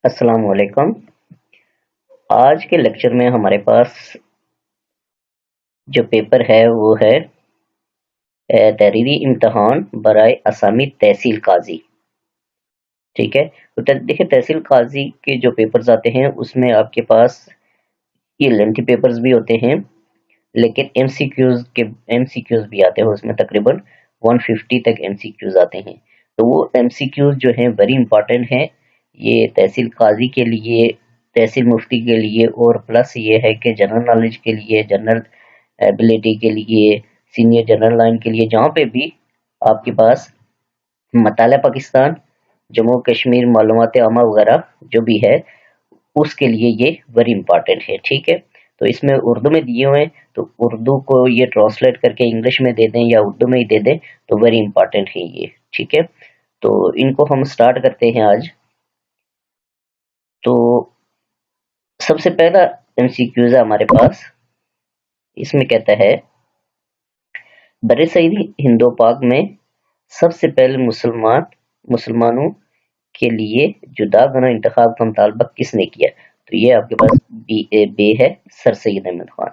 अस्सलाम वालेकुम। आज के लेक्चर में हमारे पास जो पेपर है वो है तहरीरी इम्तिहान बराए असामी तहसील काजी। ठीक है, तो देखिए तहसील काजी के जो पेपर्स आते हैं उसमें आपके पास ये लेंथी पेपर्स भी होते हैं, लेकिन एमसीक्यूज भी आते हैं उसमें तकरीबन 150 तक एमसीक्यूज आते हैं। तो वो एमसीक्यूज जो हैं वेरी इंपॉर्टेंट हैं ये तहसील काजी के लिए, तहसील मुफ्ती के लिए, और प्लस ये है कि जनरल नॉलेज के लिए, जनरल एबिलिटी के लिए, सीनियर जनरल लाइन के लिए, जहाँ पे भी आपके पास मताला पाकिस्तान, जम्मू कश्मीर, मालूमात आमा वगैरह जो भी है उसके लिए ये वेरी इंपॉर्टेंट है। ठीक है, तो इसमें उर्दू में दिए हुए हैं, तो उर्दू को ये ट्रांसलेट करके इंग्लिश में दे दें या उर्दू में ही दे दें तो वेरी इंपॉर्टेंट है ये। ठीक है, तो इनको हम स्टार्ट करते हैं आज। तो सबसे पहला एमसीक्यूज है हमारे पास, इसमें कहता है बरसईद हिंदो पाक में सबसे पहले मुसलमानों के लिए जुदा गना इंतखाब का मुतालबा किसने किया? तो ये आपके पास बे है, सर सैयद अहमद खान।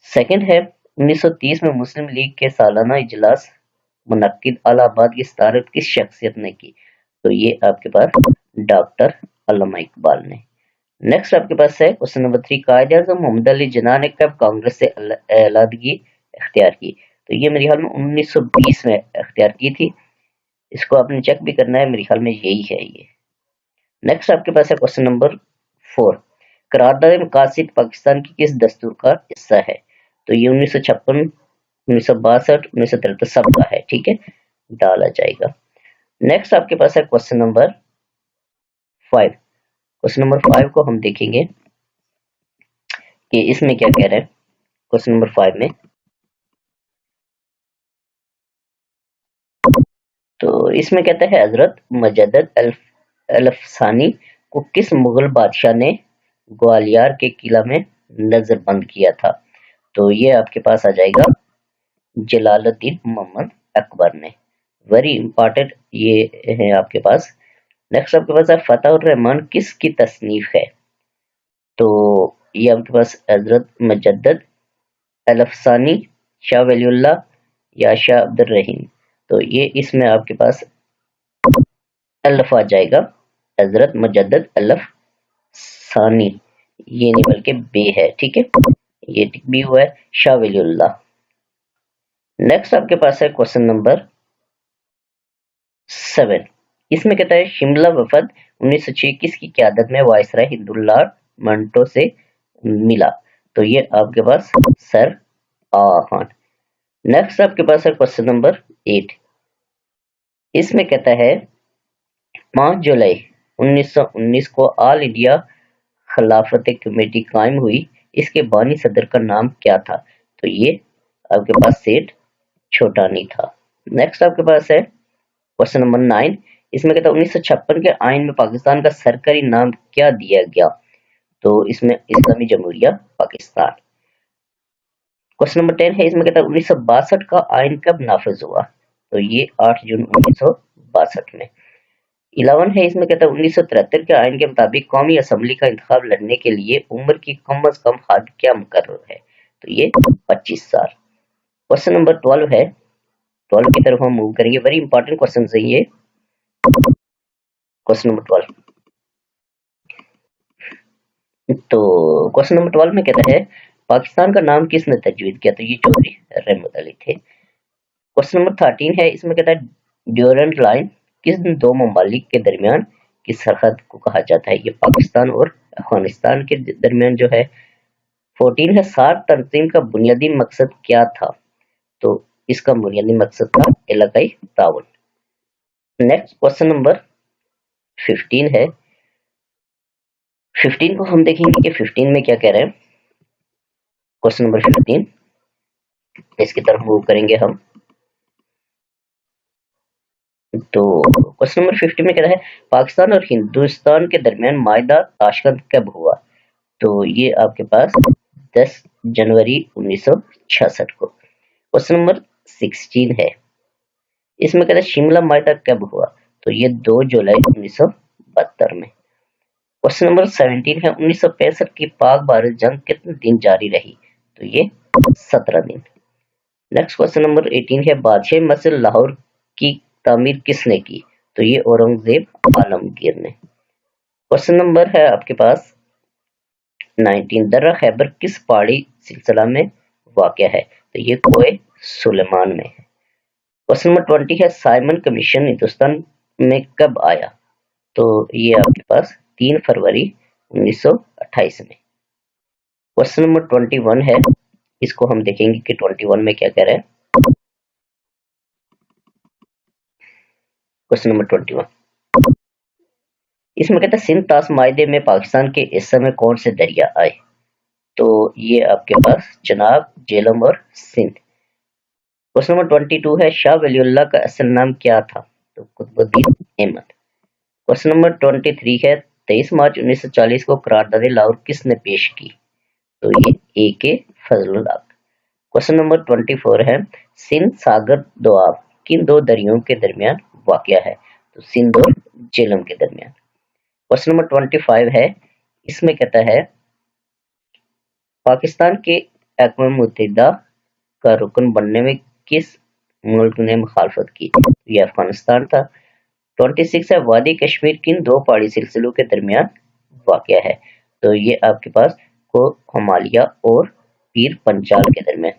सेकंड है 1930 में मुस्लिम लीग के सालाना इजलास मुनक्किद इलाहाबाद की सदारत किस शख्सियत ने की? तो ये आपके पास डॉक्टर अल्लामा इकबाल ने। नेक्स्ट आपके पास है क्वेश्चन नंबर 3, कायद आज़म मोहम्मद अली जिन्ना ने कब कांग्रेस से अलहदगी इख्तियार की? तो ये मेरे ख्याल में 1920 में इख्तियार की थी। इसको आपने चेक भी करना है, मेरे ख्याल में यही है ये। नेक्स्ट आपके पास है क्वेश्चन नंबर 4, करारदाद मकासिद पाकिस्तान की किस दस्तूर का हिस्सा है? तो ये 1956, 1962, 1973 सबका है। ठीक है, डाला जाएगा। नेक्स्ट आपके पास है क्वेश्चन नंबर 5। क्वेश्चन नंबर 5 को हम देखेंगे कि इसमें क्या कह रहे हैं। क्वेश्चन नंबर 5 में तो इसमें कहता है हजरत मजदद अल्फसानी को किस मुगल बादशाह ने ग्वालियर के किला में नजरबंद किया था? तो ये आपके पास आ जाएगा जलालुद्दीन मोहम्मद अकबर ने। वेरी इंपॉर्टेंट ये है आपके पास। नेक्स्ट आपके पास है फतेह रहमान किसकी तसनीफ है? तो ये आपके पास हजरत मजदद अल्फसानी, शाह वलीउल्लाह या शाह अब्दुल रहीम। तो ये इसमें आपके पास अल्फ आ जाएगा, हजरत मजदद अल्फ सानी, ये नहीं बल्कि बे है। ठीक है, ये टिक भी हुआ है, शाह वलीउल्लाह। नेक्स्ट आपके पास है क्वेश्चन नंबर 7। इसमें कहता है शिमला वफद 1906 किसकी क़यादत में वायसराय हिंदुल्लाह मंटो से मिला? तो ये आपके पास सर खान। नेक्स्ट आपके पास है क्वेश्चन नंबर 8। इसमें कहता है 5 जुलाई 1919 को ऑल इंडिया खिलाफत कमेटी कायम हुई, इसके बानी सदर का नाम क्या था? तो ये आपके पास सेठ छोटानी था। नेक्स्ट आपके पास है क्वेश्चन नंबर 9। इसमें कहता है 1956 के आइन में पाकिस्तान का सरकारी नाम क्या दिया गया? तो इसमें इस्लामी जमहूरिया पाकिस्तान। क्वेश्चन नंबर 10 है, इसमें कहता है 1962 का आइन कब नाफिज हुआ? तो ये 8 जून 1962 में। 11 है, इसमें कहता है 1973 के आइन के मुताबिक कौमी असम्बली का इंतखाब लड़ने के लिए उम्र की कम अज कम हद क्या मुकर्रर है? तो ये 25 साल। क्वेश्चन नंबर 12 है, 12 की तरफ हम मूव करेंगे। वेरी इंपॉर्टेंट क्वेश्चन है ये। क्वेश्चन नंबर 12, तो क्वेश्चन नंबर 12 में कहता है पाकिस्तान का नाम किसने तजवीज़ किया? तो ये चौधरी रहमत अली थे। क्वेश्चन नंबर 13 है, इसमें कहता है ड्यूरेंट लाइन किस दो ममालिक के दरमियान की सरहद को कहा जाता है? ये पाकिस्तान और अफगानिस्तान के दरमियान जो है। 14 है, सार्क तंजीम का बुनियादी मकसद क्या था? तो इसका बुनियादी मकसद था इलाकाई ताउन। नेक्स्ट क्वेश्चन नंबर 15 है। 15 को हम देखेंगे कि 15 में क्या कह रहे हैं। क्वेश्चन नंबर 15, इसकी तरफ मूव करेंगे हम। तो क्वेश्चन नंबर 15 में कह रहा है पाकिस्तान और हिंदुस्तान के दरमियान माहिदा ताशकंद कब हुआ? तो ये आपके पास 10 जनवरी 1966 को। क्वेश्चन नंबर 16 है, इसमें कहता है शिमला माहिदा कब हुआ? तो ये 2 जुलाई 1972 में। क्वेश्चन नंबर 17 है 1965 की पाक भारत जंग कितने दिन जारी रही? तो ये 17 दिन। नेक्स्ट क्वेश्चन नंबर 18 है बादशाह मस्जिद लाहौर की तामीर किसने की? तो ये औरंगजेब आलमगीर ने। क्वेश्चन नंबर है आपके पास 19 दर्रा खैबर किस पहाड़ी सिलसिला में वाक़या है? तो ये कोहे सुलेमान में है। क्वेश्चन नंबर 20 है साइमन कमीशन हिंदुस्तान में कब आया? तो ये आपके पास 3 फरवरी 1928 में। क्वेश्चन नंबर 21 है, इसको हम देखेंगे कि 21 में क्या कह रहा है। क्वेश्चन नंबर 21 इसमें कहता है सिंध तास मायदे में पाकिस्तान के हिस्से में कौन से दरिया आए? तो ये आपके पास चनाब, झेलम और सिंध। क्वेश्चन नंबर 22 है शाह वलीउल्लाह का असल नाम क्या था? तो कुतुबुद्दीन अहमद। क्वेश्चन नंबर 23 है 23 मार्च 1940 को करारदाद लाहौर किसने पेश की? तो ये ए.के. फजलुल हक। क्वेश्चन नंबर 24 है सिंध सागर दोआब किन दो दरियों के दरमियान वाक़या है? तो सिंध और झेलम के दरमियान। क्वेश्चन नंबर 25 है, इसमें कहता है पाकिस्तान के अक़वाम मुत्तहिदा का रुकन बनने में किस मुल्क ने मुखालफत की? ये अफगानिस्तान था। 26 है वादी कश्मीर किन दो पहाड़ी सिलसिलों के दरमियान वाक़या है? तो ये आपके पास को हिमालय और पीर पंजाल के दरमियान।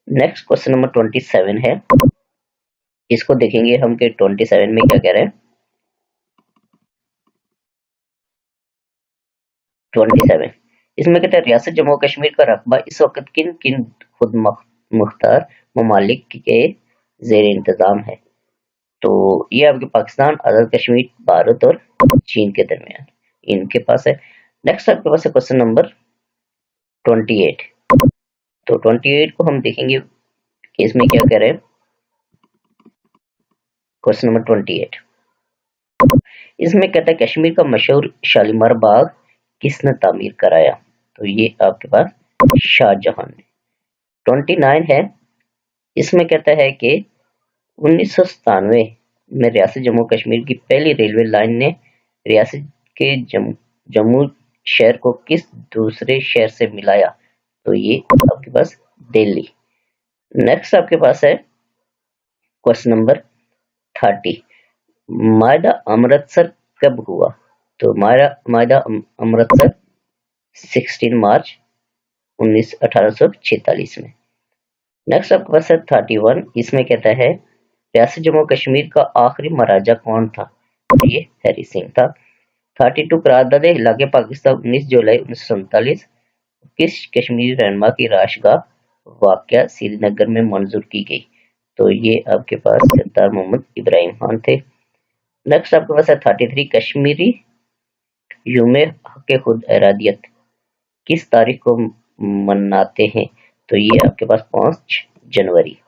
नेक्स्ट क्वेश्चन नंबर 27 है, इसको देखेंगे हम कि 27 में क्या कह रहे हैं। 27 इसमें कहते हैं रियासत जम्मू कश्मीर का रकबा इस वक्त किन किन खुद मुख्तार ममालिक के जेर इंतजाम है? तो ये आपके पाकिस्तान, आजाद कश्मीर, भारत और चीन के दरमियान इनके पास है। नेक्स्ट आपके पास है क्वेश्चन नंबर 28। तो 28 को हम देखेंगे कि इसमें क्या कह रहे हैं। क्वेश्चन नंबर 28 इसमें कहता है कश्मीर का मशहूर शालीमार बाग किसने तामीर कराया? तो ये आपके पास शाहजहां ने। 29 है, इसमें कहता है कि 1997 में रियासत जम्मू कश्मीर की पहली रेलवे लाइन ने रियासत के जम्मू शहर को किस दूसरे शहर से मिलाया? तो ये आपके पास दिल्ली। नेक्स्ट आपके पास है क्वेश्चन नंबर 30 मायदा अमृतसर कब हुआ? तो मायदा अमृतसर 16 मार्च 1846 में। नेक्स्ट आपके पास है 31 इसमें कहता है रियासत जम्मू कश्मीर का आखिरी महाराजा कौन था? तो ये हरी सिंह था। 32 करारदाद इलाके पाकिस्तान 19 जुलाई 1947 किस कश्मीरी रहनुमा की राशगाह वाक़या श्रीनगर में मंजूर की गई? तो ये आपके पास सरदार मोहम्मद इब्राहिम खान थे। नेक्स्ट आपके पास है 33 कश्मीरी यूमे हक खुद इरादियत किस तारीख को मनाते हैं? तो ये आपके पास 5 जनवरी।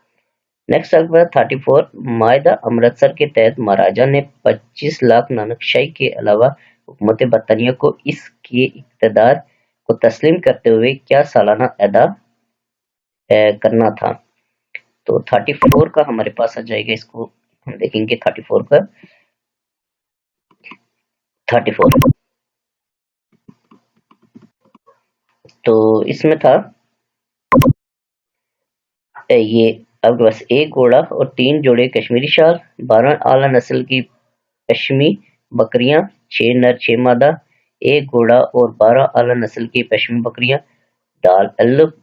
नेक्स्ट आपके पास 34 मायदा अमृतसर के तहत महाराजा ने 25 लाख नानकशाही के अलावा हुकूमत बरतानिया को इसके इक़्तिदार को तस्लीम करते हुए क्या सालाना अदा करना था? तो 34 का हमारे पास आ जाएगा, इसको हम देखेंगे 34 का। 34 तो इसमें था ये आपके पास एक घोड़ा और 3 जोड़े कश्मीरी शाल, 12 आला नस्ल की पश्मी बकरियां, 6 नर 6 मादा, एक घोड़ा और 12 आला नस्ल की पश्मी बकरियां, दाल अल्लुफ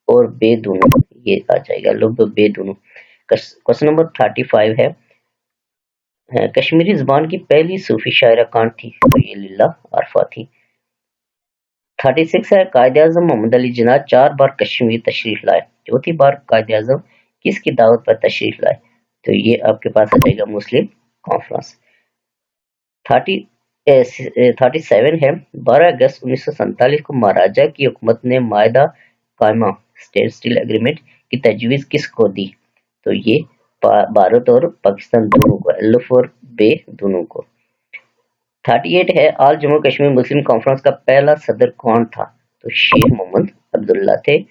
और बे दोनों, ये आ जाएगा अल्लुफ बे दोनों। क्वेश्चन नंबर 35 है कश्मीरी जुबान की पहली सूफी शायरा कौन थी? तो ये लिल्ला अरफा थी। 36 है कायद-ए-आज़म मोहम्मद अली जिन्ना 4 बार कश्मीर तशरीफ लाए, चौथी बार कायद-ए-आज़म किसकी दावत पर तशरीफ लाए? तो ये आपके पास आ जाएगा मुस्लिम कॉन्फ्रेंस। 37 है 12 अगस्त 1947 को महाराजा की हुकूमत ने मायदा कायमा स्टेट स्टील एग्रीमेंट की तजवीज़ किसको दी? तो ये भारत और पाकिस्तान दोनों को, अल्लुफ और बे दोनों को। 38 है आल जम्मू कश्मीर मुस्लिम कॉन्फ्रेंस का पहला सदर कौन था? तो शेख मोहम्मद अब्दुल्ला थे।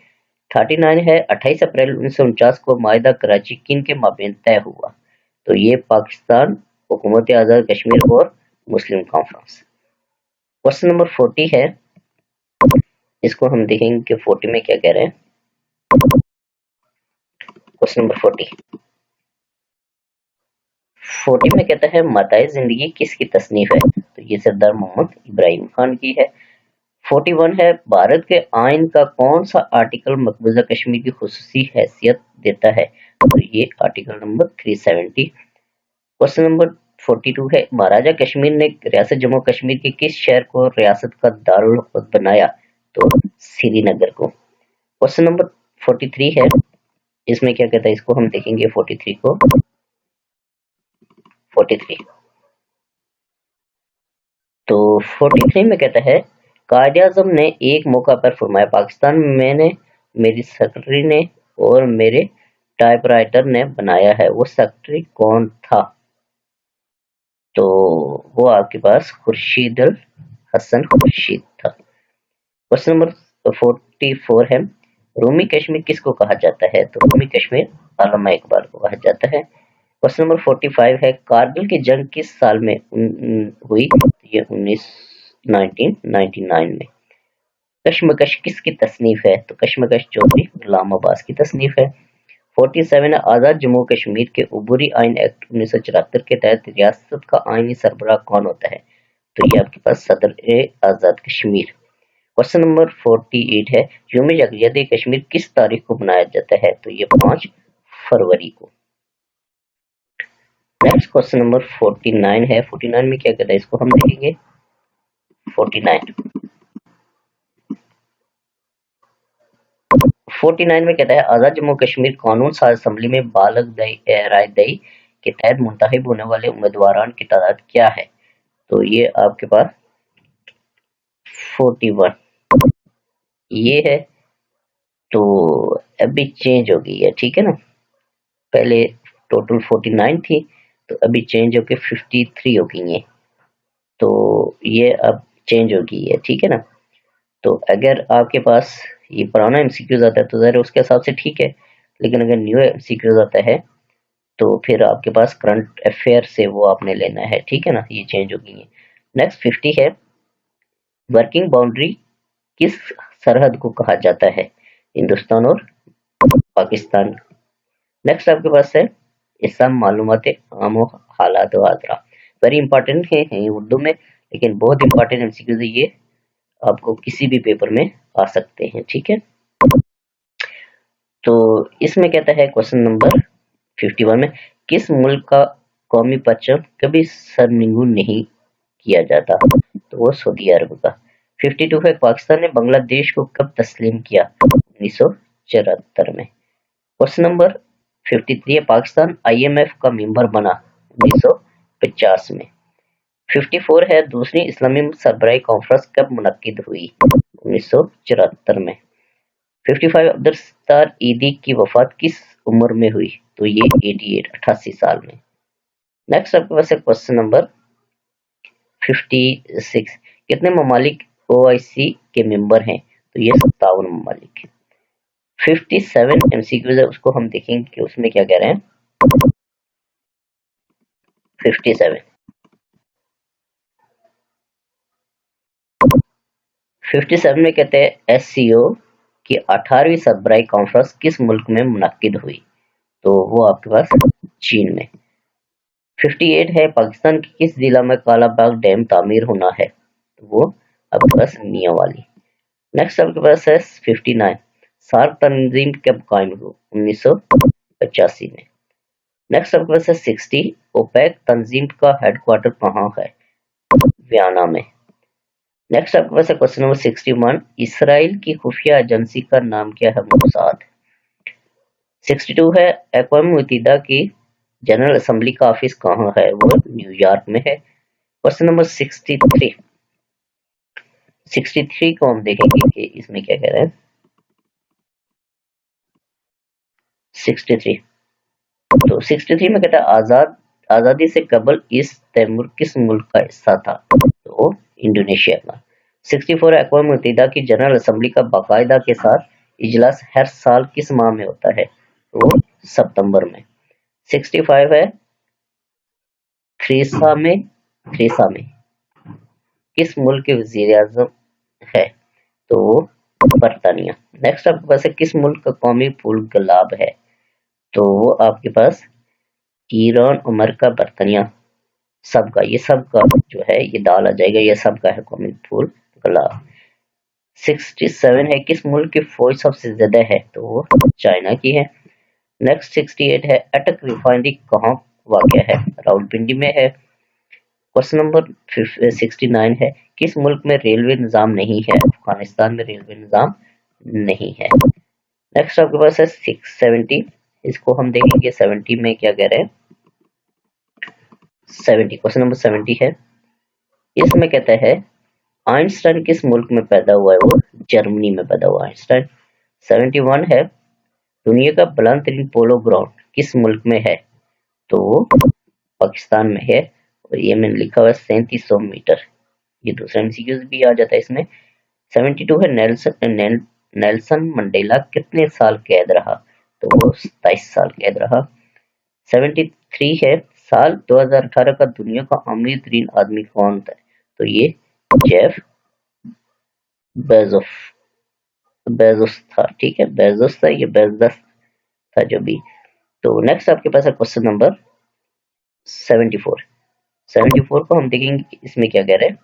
39 है 28 अप्रैल 1949 को मायदा कराची किन के माबेन तय हुआ? तो ये पाकिस्तान, हुकूमत आज़ाद कश्मीर और मुस्लिम कॉन्फ्रेंस। क्वेश्चन नंबर 40 है, इसको हम देखेंगे कि 40 में क्या कह रहे हैं। क्वेश्चन नंबर 40 में कहता है मताए जिंदगी किसकी तसनीफ है, तो ये सरदार मोहम्मद इब्राहिम खान की है। 41 है, भारत के आइन का कौन सा आर्टिकल मकबूजा कश्मीर की खुसूसी हैसियत देता है, तो ये आर्टिकल नंबर 370। क्वेश्चन नंबर 42 है, महाराजा कश्मीर ने रियासत जम्मू कश्मीर के किस शहर को रियासत का दारुल हुकूमत बनाया, तो श्रीनगर को। क्वेश्चन नंबर 43 है, इसमें क्या कहता है, इसको हम देखेंगे 43 को। 43 तो 43 में कहता है कायदे आजम ने एक मौका पर फरमाया पाकिस्तान मैंने मेरी सेक्रेटरी ने और मेरे टाइपराइटर ने बनाया है, वो सेक्रेटरी कौन था, तो वो आपके पास खुर्शीद अल हसन खुर्शीद था। क्वेश्चन नंबर 44 है, रूमी कश्मीर किसको कहा जाता है, तो रूमी कश्मीर अल्लामा इकबाल को कहा जाता है। क्वेश्चन नंबर 45 है, कारगिल की जंग किस साल में हुई, ये 1999 में। कश्मकश किसकी तसनीफ है, तो कश्मकश चौधरी गुलाम अब्बास की तसनीफ है। 47 आजाद जम्मू कश्मीर के उबूरी आइन एक्ट 1974 के तहत रियासत का आईनी सरबराह कौन होता है, तो ये आपके पास सदर ए आजाद कश्मीर। क्वेश्चन नंबर 48 है, यूम यकजहती कश्मीर किस तारीख को मनाया जाता है, तो ये 5 फरवरी को। नेक्स्ट क्वेश्चन नंबर 49 है, 49 में क्या कहता है, इसको हम देखेंगे। 49 में कहता है आजाद जम्मू कश्मीर कानून साज असम्बली में बालग रायदही के तहत मुंतखब होने वाले उम्मीदवारान की तादाद क्या है, तो ये आपके पास 41 ये है, तो अभी चेंज हो गई है, ठीक है ना, पहले टोटल 49 थी तो अभी चेंज होके 53 हो गई है, तो ये अब चेंज हो गई है, ठीक है ना। तो अगर आपके पास ये पुराना एमसीक्यूज आता है तो ज़रा उसके हिसाब से ठीक है, लेकिन अगर न्यू एमसीक्यूज आता है तो फिर आपके पास करंट अफेयर से वो आपने लेना है, ठीक है ना, ये चेंज हो गई है। नेक्स्ट 50 है, वर्किंग बाउंड्री किस सरहद को कहा जाता है, हिंदुस्तान और पाकिस्तान। नेक्स्ट आपके पास है इस्लाम मालूमात आम हालात वादरा, वेरी इंपॉर्टेंट है उर्दू में, लेकिन बहुत इंपॉर्टेंट एमसीक्यूज है ये, आपको किसी भी पेपर में आ सकते हैं, ठीक है। तो इसमें कहता है क्वेश्चन नंबर 51 में किस मुल्क का कौमी परचम कभी सरनिगू नहीं किया जाता, तो वो सऊदी अरब का। 52 है, पाकिस्तान ने बांग्लादेश को कब तस्लीम किया, 1974 में। क्वेश्चन नंबर 53 है, पाकिस्तान आईएमएफ का मेंबर बना 1950 में। 54 है, दूसरी इस्लामी सरबराही कॉन्फ्रेंस कब मुनक्किद हुई, 1974 में। 55 अब्दुल सत्तार ईदी की वफात किस उम्र में हुई, तो ये 88 साल में। नेक्स्ट आपके पास है क्वेश्चन नंबर 56, कितने ममालिक ओआईसी के मेंबर हैं, तो ये 57 ममालिक। 57 एमसीक्यूज है, उसको हम देखेंगे कि उसमें क्या कह रहे हैं। 57 में कहते हैं एससीओ की 18वीं सरबराही कॉन्फ्रेंस किस मुल्क में मुनक्किद हुई, तो वो आपके पास चीन में। 58 है, पाकिस्तान के किस जिला में कालाबाग डैम तामीर होना है, तो वो आपके पास मियांवाली। नेक्स्ट आपके पास है 59, सार्क तंजीम कब कायम हुई, 1985 में। नेक्स्ट आपके पास है 60, ओपेक तंजीम का हेडक्वार्टर कहाँ है, वियना में। नेक्स्ट आपके पास है क्वेश्चन नंबर 61, इसराइल की खुफिया एजेंसी का नाम क्या है, मोसाद। 62 है, अक़वाम मुत्तहिदा की जनरल असेंबली का ऑफिस कहाँ है, वो न्यूयॉर्क में है। क्वेश्चन नंबर 63 को हम देखेंगे कि इसमें क्या कह रहे हैं। 63 तो 63 में कहता है आजादी से कबल ईस्ट तैमूर किस मुल्क का हिस्सा था, तो इंडोनेशिया का। 64 अक़वाम मुत्तहिदा की जनरल असेंबली का बाकायदा के साथ इजलास हर साल किस माह में होता है, तो सितंबर में। 65 है, थ्रेसा में किस मुल्क के वजीर आजम है? तो बरतानिया। नेक्स्ट आपके पास है किस मुल्क का कौमी फूल गुलाब है? तो आपके पास ईरान, अमेरिका, बरतानिया, सबका, ये सबका जो है ये दाल आ जाएगा, ये सबका है कौमी फूल गुलाब। 67 है किस मुल्क की फौज सबसे ज्यादा है? तो वो चाइना की है। नेक्स्ट 68 है अटक रिफाइनरी कहाँ वाक़ है? रावलपिंडी में है। क्वेश्चन नंबर 69 है किस मुल्क में रेलवे निजाम नहीं है? अफगानिस्तान में रेलवे निजाम नहीं है। नेक्स्ट आपके पास है 670, इसको हम देखेंगे 70 में क्या कह रहे हैं। 70, क्वेश्चन नंबर 70 है, इसमें कहता है आइंस्टाइन किस मुल्क में पैदा हुआ है? वो जर्मनी में पैदा हुआ आइंस्टाइन। 71 है दुनिया का बुलंद तरीन पोलो ग्राउंड किस मुल्क में है? तो पाकिस्तान में है, और ये मैंने लिखा हुआ है 3700 मीटर। ये दूसरा एमसीक्यू भी आ जाता है इसमें। 72 है नेल्सन मंडेला कितने साल कैद रहा? तो वो 27 साल कैद रहा। 73 है साल 2018 का दुनिया का अमीर तरीन आदमी कौन था? तो ये जेफ बेजोस बेजोस था। ठीक है, बेजोस था, ये बेजोस था जो भी। तो नेक्स्ट आपके पास है क्वेश्चन नंबर 74। 74 को हम देखेंगे कि इसमें क्या कह रहे हैं।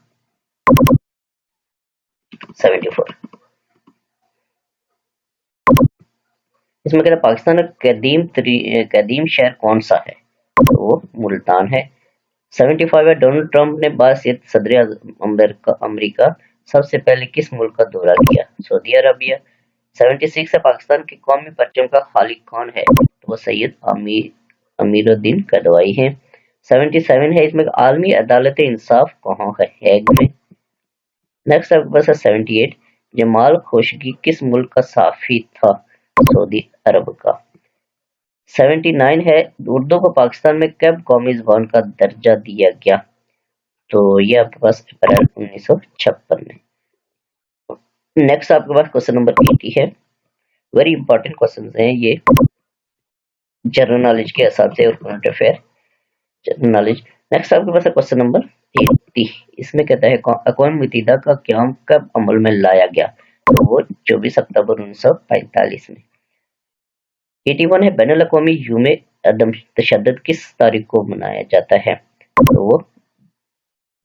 74 इसमें कह रहे हैं पाकिस्तान का कदीम शहर कौन सा है? तो वो मुल्तान है। 75 है डोनाल्ड ट्रंप ने बासियत सदर अमेरिका सबसे पहले किस मुल्क का दौरा किया? Saudi Arabia. 76 है पाकिस्तान के कौमी परचम का खालिक कौन है? तो वो सैयद अमीरुद्दीन कदवाई है। 77 है इसमें आलमी अदालत इंसाफ कहाँ है? हैग में। नेक्स्ट आपके पास है 78, जमाल खोशगी किस मुल्क का साफी था? सऊदी अरब का। 79 है उर्दू को पाकिस्तान में कब कौमी ज़ुबान का दर्जा दिया गया? तो ये आपके पास अप्रैल 1956 में। नेक्स्ट आपके पास क्वेश्चन नंबर 80 है, वेरी इंपॉर्टेंट क्वेश्चन हैं ये जनरल नॉलेज के हिसाब से और current affair general knowledge. Next आपके पास है क्वेश्चन नंबर 80, इसमें कहता है अक़वाम मुत्तहिदा का क़याम कब अमल में लाया गया? तो वो 24 अक्टूबर 1945 में। 81 है बैनुल अक़वामी यौम अदम तशद्दुद किस तारीख को मनाया जाता है? तो वो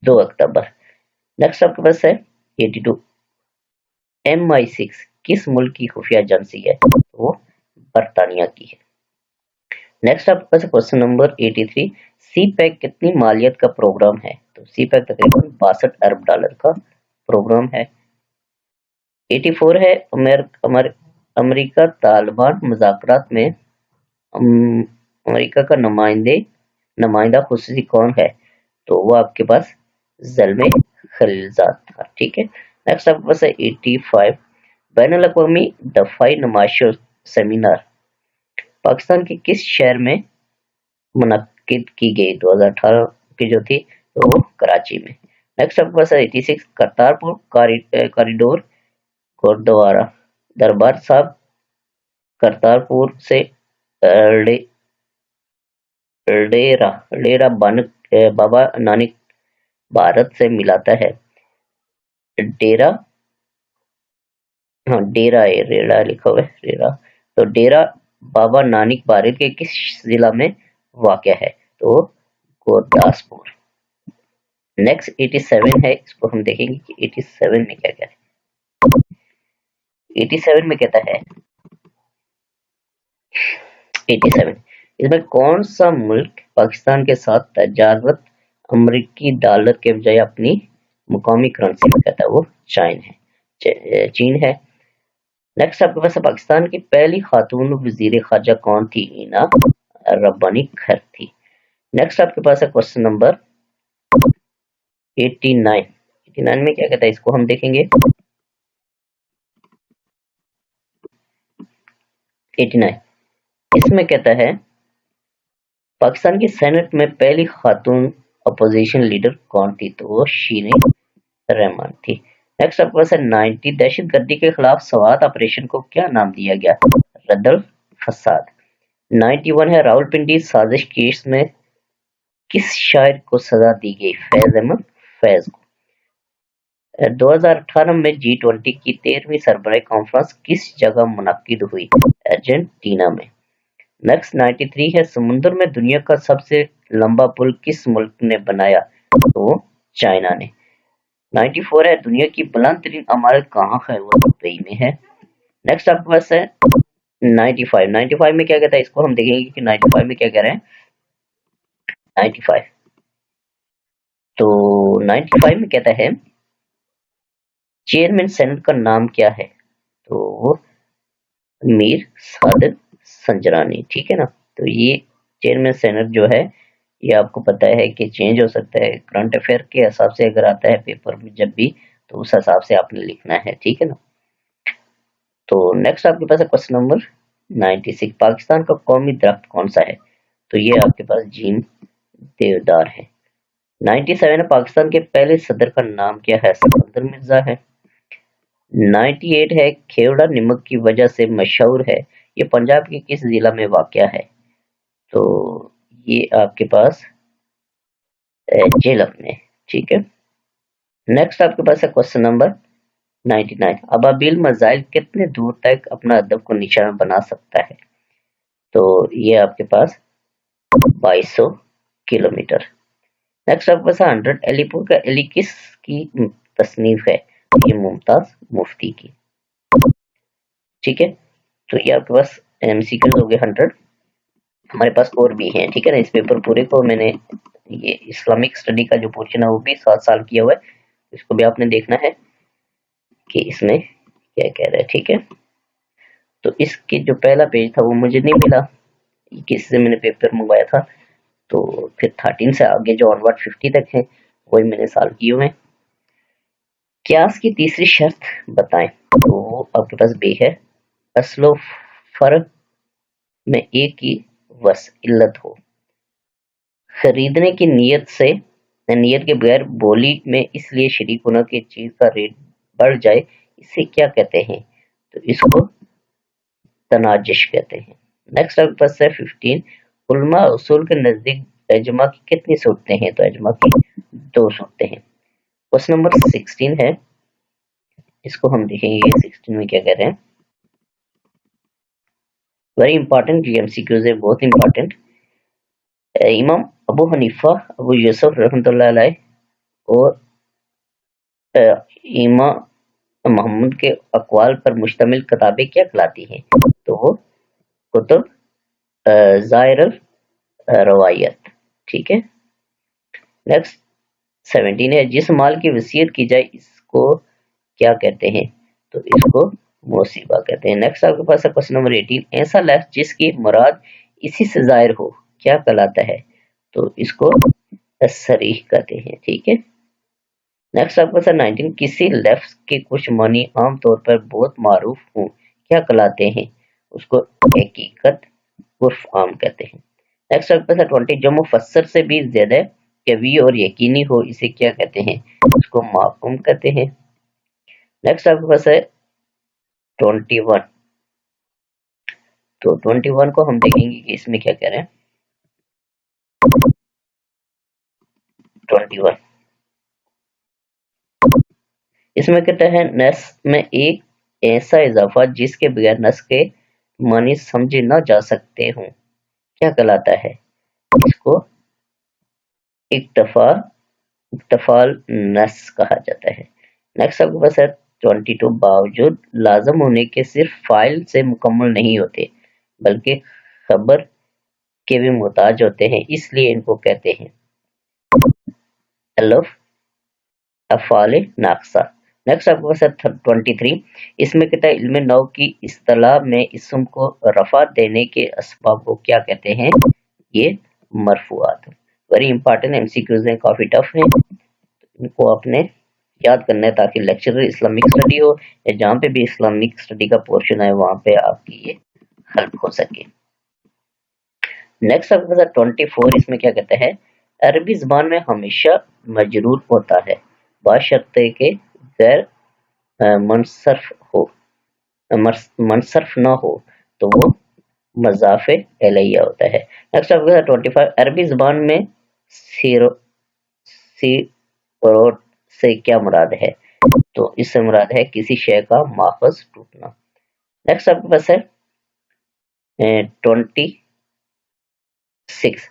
2 अक्टूबर। नेक्स्ट आपके पास है 82, MI6 किस मुल्क की खुफिया एजेंसी है? तो वो बरतानिया की है। नेक्स्ट आपके पास क्वेश्चन नंबर 83, सी पैक कितनी मालियत का प्रोग्राम है? तो सी पैक तकरीबन 62 अरब डॉलर का प्रोग्राम है। 84 है अमेरिका तालिबान मुज़ाकरात में अमेरिका का नुमाइंदा खुसूसी कौन है? तो वो आपके पास ज़ल्मे खलीलज़ाद था। ठीक है, नेक्स्ट आपके पास है 85, बैनुल अक़वामी दफ़ाई नुमाइश सेमिनार पाकिस्तान के किस शहर में मुनक्किद की गई? 2018 की जो थी तो वो कराची में। नेक्स्ट आपके पास है 86, करतारपुर कॉरिडोर गुरुद्वारा दरबार साहब करतारपुर से डेरा बाबा नानक भारत से मिलाता है। डेरा, हाँ डेरा है, रेड़ा लिखा हुआ है रेड़ा। तो डेरा बाबा नानक भारत के किस जिला में वाक़या है? तो गुरदासपुर। नेक्स्ट 87 है, इसको हम देखेंगे कि 87 में क्या क्या है। 87 में कहता है 87 इसमें कौन सा मुल्क पाकिस्तान के साथ तजारत अमरीकी डॉलर के बजाय अपनी मुकामी करेंसी में कहता है? वो चीन है। नेक्स्ट आपके पास पाकिस्तान की पहली खातून वजीर खारजा कौन थी? ईना रब्बानी खैर थी। नेक्स्ट आपके पास है क्वेश्चन नंबर 89 में क्या कहता है, इसको हम देखेंगे। 89 इसमें कहता है पाकिस्तान की सेनेट में पहली खातून अपोजिशन लीडर कौन थी? तो वो शीन रहमान थी। नेक्स्ट आपके पास है 90, दहशतगर्दी के खिलाफ स्वात ऑपरेशन को क्या नाम दिया गया? रद्दल फसाद। 91 है रावलपिंडी साजिश केस में किस शायर को सजा दी गई? फैज अहमद फैज को। 2018 में G20 की 13वीं सरबराही कॉन्फ्रेंस किस जगह मुनक्किद हुई? अर्जेंटीना में। नेक्स्ट 93 है, समुद्र में दुनिया का सबसे लंबा पुल किस मुल्क ने बनाया? तो चाइना ने। 94 है, दुनिया की बुलंद तरीन इमारत कहाँ है? वो दुबई में है। नेक्स्ट आपके पास है 95 में क्या कहता है, इसको हम देखेंगे कि 95 में क्या कह रहे हैं। 95 तो 95 में कहता है चेयरमैन सेनेट का नाम क्या है? तो मीर सादत संजरानी, ठीक है ना। तो ये चेयरमैन सेनेट जो है ये आपको पता है कि चेंज हो सकता है करंट अफेयर के हिसाब से, अगर आता है पेपर में जब भी तो उस हिसाब से आपने लिखना है, ठीक है ना। तो नेक्स्ट आपके पास है क्वेश्चन नंबर 96, पाकिस्तान का कौमी दरख्त कौन सा है? तो ये आपके पास जीम देवदार है। 97 है, पाकिस्तान के पहले सदर का नाम क्या है? सिकंदर मिर्जा है। 98 है, खेवड़ा नमक की वजह से मशहूर है, ये पंजाब के किस जिला में वाक़या है? तो ये आपके पास झेलम में, ठीक है। नेक्स्ट आपके पास है क्वेश्चन नंबर 99, अबाबिल मिसाइल कितने दूर तक अपना हदफ को निशाना बना सकता है? तो ये आपके पास 2200 किलोमीटर। नेक्स्ट आपके पास 100, अलीपुर का अली किस की तसनीफ है? ये मुमताज मुफ्ती की, ठीक है। तो ये आपके पास एमसीक्यूज हो गए 100। हमारे पास और भी हैं, ठीक है ना। इस पेपर पूरे को मैंने ये इस्लामिक स्टडी का जो पोर्शन है वो भी 7 साल किया हुआ है, इसको भी आपने देखना है कि इसमें क्या कह रहा है, ठीक है। तो इसके जो पहला पेज था वो मुझे नहीं मिला, किसी से मैंने पेपर मंगवाया था, तो फिर 13 से आगे जो ऑनवर्ड 50 तक है वही मैंने साल किए हुए हैं। क्यास की तीसरी शर्त बताएं। तो आपके पास बे है, असलो फर्क में एक की वस इल्लत हो, खरीदने की नियत के बगैर बोली में इसलिए शरीक होना कि चीज का रेट बढ़ जाए, इसे क्या कहते हैं? तो इसको तनाजिश कहते हैं। नेक्स्ट आपके पास है 15, उलमा उसूल के नजदीक एजमा की कितनी सूरतें हैं? तो एजमा की 2 सूरतें हैं। क्वेश्चन नंबर 16 है, इसको हम देखेंगे 16 में क्या कह रहे हैं। वेरी इंपॉर्टेंट एमसीक्यूज है, बहुत इंपॉर्टेंट। इमाम अबू हनीफा, अबू यूसुफ रहमतुल्लाह अलैह और इमाम मोहम्मद के अक़वाल पर मुश्तमिल किताबें क्या कहलाती हैं? तो वो कुतुब ज़ाहिर रवायत, ठीक है। नेक्स्ट 17 है, जिस माल की वसीयत की जाए इसको क्या कहते हैं? तो इसको मुसीबा कहते हैं। नेक्स्ट आपके पास है क्वेश्चन नंबर 18, ऐसा लफ्ज जिसकी मुराद इसी से जाहिर हो क्या कहलाता है? तो इसको सरीह कहते हैं, ठीक है। नेक्स्ट आपके पास है 19, किसी लफ्ज के कुछ मानी आम तौर पर बहुत मारूफ हो क्या कहलाते हैं? उसको हकीकत उर्फ आम कहते हैं। नेक्स्ट आपके पास है 20, जो मुफस्सर से भी ज्यादा कवी और यकीनी हो इसे क्या कहते हैं? उसको माकूम कहते हैं। नेक्स्ट आपके पास है 21, तो 21 को हम देखेंगे कि इसमें क्या कह रहे हैं। 21 इसमें कहता है नस में एक ऐसा इजाफा जिसके बगैर नस के मानी समझे ना जा सकते हों क्या कहलाता है? इसको इक्तफा इक्तफाल नस कहा जाता है। नेक्स्ट आपके पास है 22, बावजूद लाजम होने के सिर्फ फाइल से मुकम्मल नहीं होते बल्कि खबर के भी मोहताज होते हैं, इसलिए इनको कहते हैं अलफ अफ़ाल नाक़सा। नेक्स्ट आपके पास है 23, इसमें कहता है इल्म नौ की इस्तिलाह में इसम को रफा देने के असबाब को क्या कहते हैं? ये मरफूआत। वेरी इंपॉर्टेंट एमसीक्यूज हैं, काफी टफ हैं, इनको आपने याद करना है ताकि लेक्चरर इस्लामिक स्टडी हो या जहाँ पे भी इस्लामिक स्टडी का पोर्शन है वहां पे आपकी ये हेल्प हो सके। नेक्स्ट आपके पास 24, इसमें क्या कहता है, अरबी जुबान में हमेशा मजरूर होता है बाशर्ते के गैर मनसर्फ हो, मनसर्फ ना हो तो वो मजाफे एलैया होता है। नेक्स्ट आपके 25, अरबी जुबान में सीरोट से क्या मुराद है? तो इससे मुराद है किसी शय का माखज टूटना। नेक्स्ट आपके पास है 26।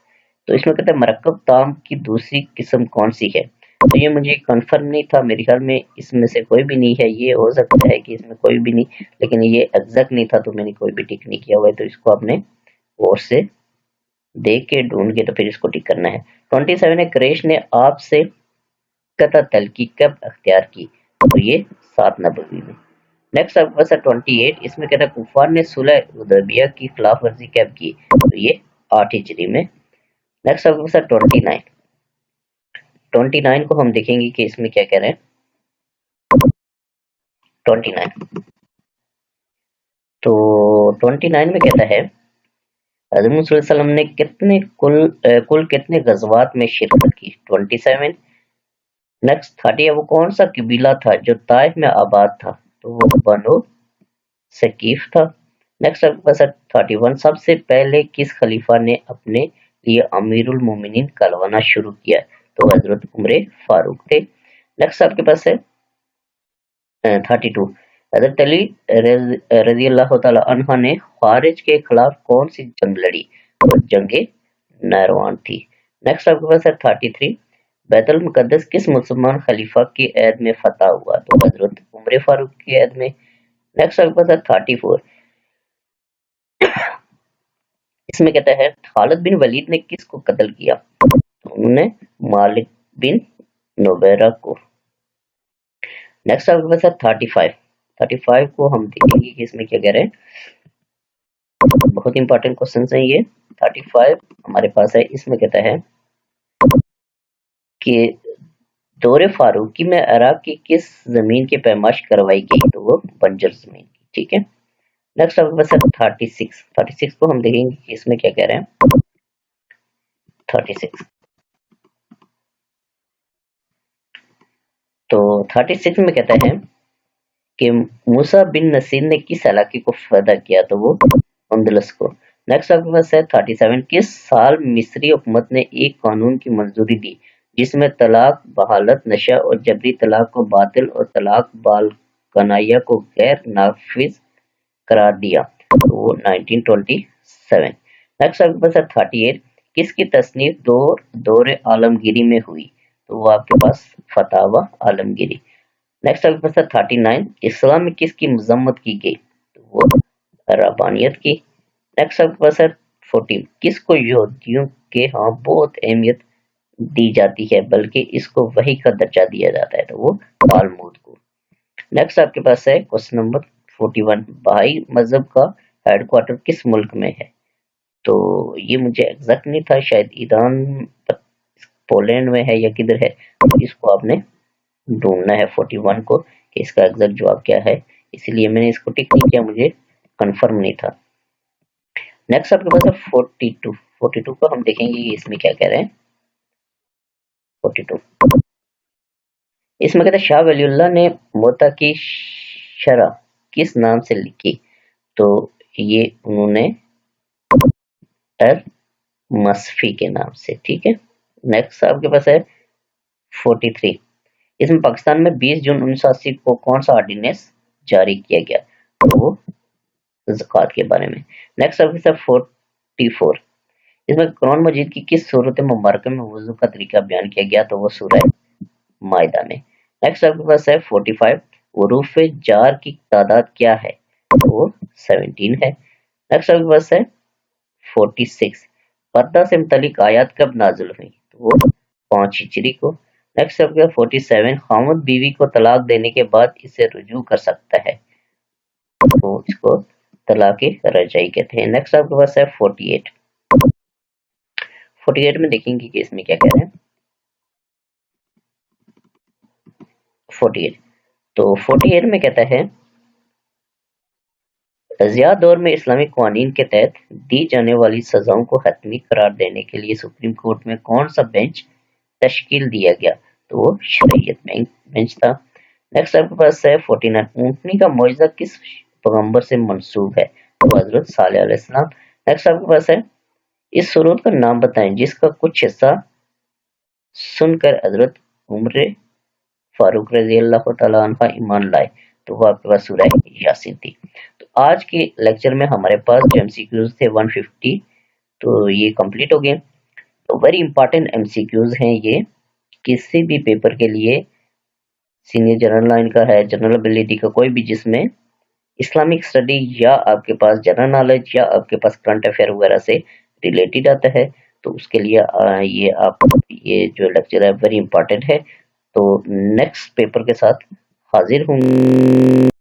तो इसमें कहते हैं मरकब ताम की दूसरी किस्म कौन सी है। तो ये मुझे कंफर्म नहीं था, मेरे ख्याल में इसमें से कोई भी नहीं है, ये हो सकता है कि इसमें कोई भी नहीं, लेकिन ये एग्जैक्ट नहीं था तो मैंने कोई भी टिक नहीं किया हुआ है। तो इसको आपने और से देख के ढूंढ के तो फिर इसको टिक करना है। 27 है क्रेश ने आपसे कता तल की कब अख्तियार की। तो ये 7 नबवी में। नेक्स्ट आपके पास है 28। इसमें कहता है कुफार ने सुलह हुदैबिया की खिलाफ वर्जी कब की। तो ये 8 हिजरी में। नेक्स्ट आपके पास है 29। 29 को हम देखेंगे कि इसमें क्या कह रहे हैं। 29 तो 29 में कहता है हज़रत मुहम्मद सल्लल्लाहु अलैहि वसल्लम ने कुल कितने गज़वात में शिरकत की। 27। नेक्स्ट 30 है वो कौन सा कबीला था जो ताइफ में आबाद था। तो वो बनो सकीफ था। नेक्स्ट आपके पास है 31। सबसे पहले किस खलीफा ने अपने लिए अमीरुल मोमिनीन कहलवाना शुरू किया। तो हजरत उमर फारूक थे। नेक्स्ट आपके पास है 32। हजरत अली रजी अल्लाह तआला अन्हा ने खारिज के खिलाफ कौन सी जंग लड़ी। तो जंगे नहरवान थी। नेक्स्ट आपके पास है 33। बैतुल मुकद्दस किस मुसलमान खलीफा की ऐद में फतह हुआ। तो हजरत उमर फारूक की ऐद में। नेक्स्ट आपके पास है 34। इसमें कहता है खालिद बिन वलीद ने किसको कत्ल किया। तो उन्होंने मालिक बिन नोबेरा को। नेक्स्ट आपके पास है 35। 35 को हम देखेंगे कि इसमें क्या कह रहे हैं, बहुत इंपॉर्टेंट क्वेश्चन है ये। 35 हमारे पास है, इसमें कहता है कि दौरे फारूकी में अरब की किस जमीन की पैमाइश करवाई गई। तो वो बंजर जमीन की। ठीक है। नेक्स्ट आपके पास है 36। 36 को हम देखेंगे कि इसमें क्या कह रहे हैं। 36 तो 36 में कहता है कि मूसा बिन नसीर ने किस इलाके को फतह किया। तो वो अंदलस को। नेक्स्ट आपके पास है 37। किस साल मिस्री हुकूमत ने एक कानून की मंजूरी दी जिसमें तलाक, बहालत, नशा और जबरी तलाक को बातिल और तलाक बाल कनाया को गैर नाफिज करार दिया। तो वो 1927। नेक्स्ट आपके पास है 38। किसकी तसनीफ दौर आलमगीरी में हुई। तो वो आपके पास फतावा आलमगीरी। नेक्स्ट आपके पास है 39। इस्लाम में किसकी मजम्मत की गई। तो वो रबानियत की। नेक्स्ट आपके पास है 14। किसको यहूदियों के यहाँ बहुत अहमियत दी जाती है बल्कि इसको वही का दर्जा दिया जाता है। तो वो तालमुद को। नेक्स्ट आपके पास है क्वेश्चन नंबर 41। बहाई मजहब का हेडक्वार्टर किस मुल्क में है। तो ये मुझे एग्जैक्ट नहीं था, शायद ईरान, पोलैंड में है या किधर है। तो इसको आपने ढूंढना है 41 को कि इसका एग्जैक्ट जवाब क्या है, इसीलिए मैंने इसको टिक नहीं किया, मुझे कंफर्म नहीं था। नेक्स्ट आपके पास है 42। 42 को हम देखेंगे कि इसमें क्या कह रहे हैं। 42 इसमें कहते हैं शाह वलीउल्लाह ने मोता की शरह किस नाम से लिखी। तो ये उन्होंने मसफी के नाम से। ठीक है। नेक्स्ट आपके पास है 43। इसमें पाकिस्तान में 20 जून 1980 को कौन सा ऑर्डिनेंस जारी किया गया। तो वो ज़कात के बारे में। नेक्स्ट आपके पास 44। इसमें कुरान मजीद की किस सूरत मुबारक में वुजू का तरीका बयान किया गया। तो वो सूरह माइदा में। नेक्स्ट आपके पास है 45। हुरूफ जार की तादाद क्या है। तो वो 17 है। नेक्स्ट आपके पास है 46। पर्दा से मुतालिक आयत कब नाजिल हुई। तो वो 5 हिजरी को। नेक्स्ट आपके 47। खामद बीवी को तलाक देने के बाद इसे रुजू कर सकता है। तो इसको तलाक रजाई कहते हैं। नेक्स्ट आपके पास है 48। 48 में देखेंगे कि इसमें क्या कह रहे हैं। 48 तो 48 में कहता है ज़िया दौर में इस्लामी कानून के तहत दी जाने वाली सजाओं को हतमी करार देने के लिए सुप्रीम कोर्ट में कौन सा बेंच तश्कील दिया गया। तो वो शरीयत बेंच था। नेक्स्ट आपके पास है 49। ऊँटनी का मौजज़ा किस पैगंबर से मंसूब है। तो हजरत सालेह अलैहिस्सलाम। नेक्स्ट आपके पास है इस सूरत का नाम बताएं जिसका कुछ हिस्सा सुनकर हजरत उमर फारूक रजी अल्लाह तआला अन्हा ईमान लाए, तो वो आपके पास सूरह यासीन थी। तो आज के लेक्चर में हमारे पास जो एमसीक्यूज थे 150, तो ये कंप्लीट हो गए। तो वेरी इंपॉर्टेंट एमसीक्यूज हैं ये, किसी भी पेपर के लिए, सीनियर जनरल लाइन का है, जनरल एबिलिटी का, कोई भी जिसमें इस्लामिक स्टडी या आपके पास जनरल नॉलेज या आपके पास करंट अफेयर वगैरह से रिलेटेड आता है, तो उसके लिए ये जो लेक्चर है वेरी इंपॉर्टेंट है। तो नेक्स्ट पेपर के साथ हाजिर हूँ।